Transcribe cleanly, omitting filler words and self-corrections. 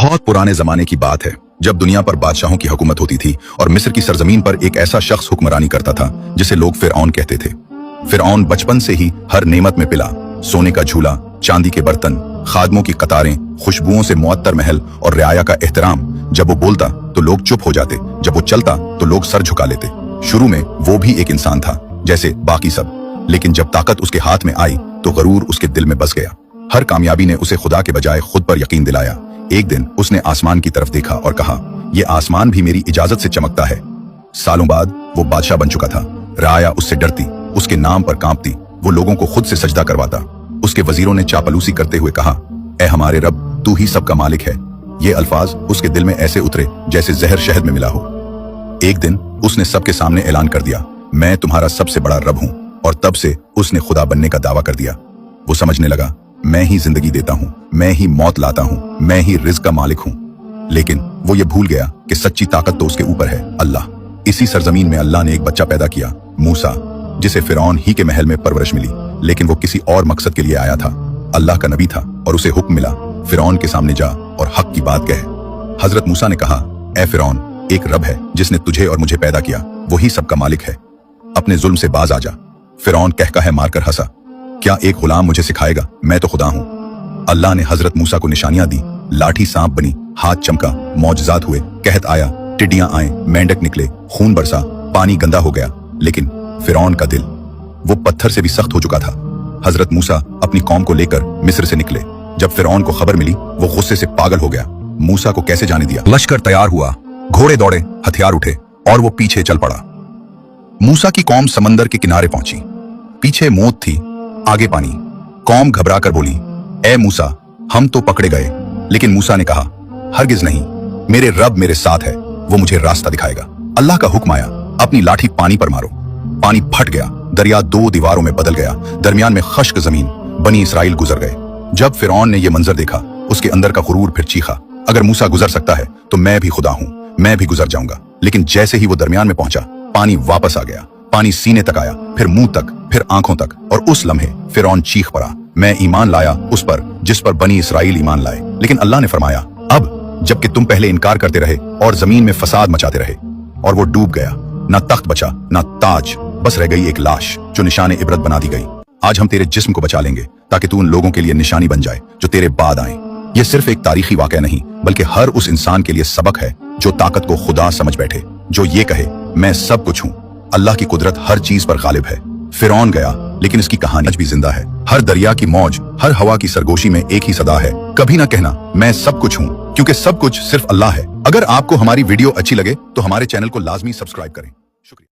बहुत पुराने जमाने की बात है जब दुनिया पर बादशाहों की हुकूमत होती थी और मिस्र की सरजमीन पर एक ऐसा शख्स हुक्मरानी करता था जिसे लोग फिरौन कहते थे। फिरौन बचपन से ही हर नेमत में पिला, सोने का झूला, चांदी के बर्तन, खादमों की कतारें, खुशबुओं से मुअत्तर महल और रियाया का एहतराम। जब वो बोलता तो लोग चुप हो जाते, जब वो चलता तो लोग सर झुका लेते। शुरू में वो भी एक इंसान था जैसे बाकी सब, लेकिन जब ताकत उसके हाथ में आई तो गरूर उसके दिल में बस गया। हर कामयाबी ने उसे खुदा के बजाय खुद पर यकीन दिलाया। एक दिन उसने आसमान की तरफ देखा और कहा, यह आसमान भी मेरी इजाजत से चमकता है। सालों बाद वो बादशाह बन चुका था। राया उससे डरती, उसके नाम पर कांपती, वो लोगों को खुद से सजदा करवाता। उसके वजीरों ने चापलूसी करते हुए कहा, ए हमारे रब, तू ही सबका मालिक है। ये अल्फाज उसके दिल में ऐसे उतरे जैसे जहर शहद में मिला हो। एक दिन उसने सबके सामने ऐलान कर दिया, मैं तुम्हारा सबसे बड़ा रब हूं। और तब से उसने खुदा बनने का दावा कर दिया। वो समझने लगा, मैं ही जिंदगी देता हूं, मैं ही मौत लाता हूं, मैं ही रिज़्क का मालिक हूं। लेकिन वो ये भूल गया कि सच्ची ताकत तो उसके ऊपर है, अल्लाह। इसी सरजमीन में अल्लाह ने एक बच्चा पैदा किया, मूसा, जिसे फिरौन ही के महल में परवरिश मिली, लेकिन वो किसी और मकसद के लिए आया था। अल्लाह का नबी था और उसे हुक्म मिला, फिरौन के सामने जा और हक की बात कह। हजरत मूसा ने कहा, ए फिरौन, एक रब है जिसने तुझे और मुझे पैदा किया, वही सबका मालिक है, अपने जुल्म से बाज आ जा। फिरौन कहकर मारकर हंसा, क्या एक गुलाम मुझे सिखाएगा, मैं तो खुदा हूं। अल्लाह ने हजरत मूसा को निशानियां दी, लाठी सांप बनी, हाथ चमका, मौजजात हुए, कहत आया, टिड्डियां आए, मेंढक निकले, खून बरसा, पानी गंदा हो गया। लेकिन फिरौन का दिल वो पत्थर से भी सख्त हो चुका था। हजरत मूसा अपनी कौम को लेकर मिस्र से निकले। जब फिरौन को खबर मिली, वो गुस्से से पागल हो गया। मूसा को कैसे जाने दिया। लश्कर तैयार हुआ, घोड़े दौड़े, हथियार उठे और वो पीछे चल पड़ा। मूसा की कौम समंदर के किनारे पहुंची। पीछे मौत थी, आगे पानी। कौम घबरा कर बोली, ए मूसा, हम तो पकड़े गए। लेकिन मूसा ने कहा, हरगिज नहीं, मेरे रब मेरे साथ है, वो मुझे रास्ता दिखाएगा। अल्लाह का हुक्म आया, अपनी लाठी पानी पर मारो। पानी फट गया, दरिया दो दीवारों में बदल गया, दरमियान में खश्क जमीन। बनी इसराइल गुजर गए। जब फिरौन ने यह मंजर देखा, उसके अंदर का गुरूर फिर चीखा, अगर मूसा गुजर सकता है तो मैं भी खुदा हूं, मैं भी गुजर जाऊंगा। लेकिन जैसे ही वो दरमियान में पहुंचा, पानी वापस आ गया। पानी सीने तक आया, फिर मुंह तक, फिर आंखों तक। और उस लम्हे फिरौन चीख पड़ा, मैं ईमान लाया उस पर जिस पर बनी इसराइल ईमान लाए। लेकिन अल्लाह ने फरमाया, अब जबकि तुम पहले इनकार करते रहे और जमीन में फसाद मचाते रहे। और वो डूब गया, ना तख्त बचा, ना ताज, बस रह गई एक लाश जो निशाने इबरत बना दी गई। आज हम तेरे जिस्म को बचा लेंगे ताकि तू उन लोगों के लिए निशानी बन जाए जो तेरे बाद आए। यह सिर्फ एक तारीखी वाकया नहीं, बल्कि हर उस इंसान के लिए सबक है जो ताकत को खुदा समझ बैठे, जो ये कहे, मैं सब कुछ हूं। अल्लाह की कुदरत हर चीज पर गालिब है। फिरौन गया, लेकिन इसकी कहानी आज भी जिंदा है। हर दरिया की मौज, हर हवा की सरगोशी में एक ही सदा है, कभी ना कहना मैं सब कुछ हूं, क्योंकि सब कुछ सिर्फ अल्लाह है। अगर आपको हमारी वीडियो अच्छी लगे तो हमारे चैनल को लाजमी सब्सक्राइब करें। शुक्रिया।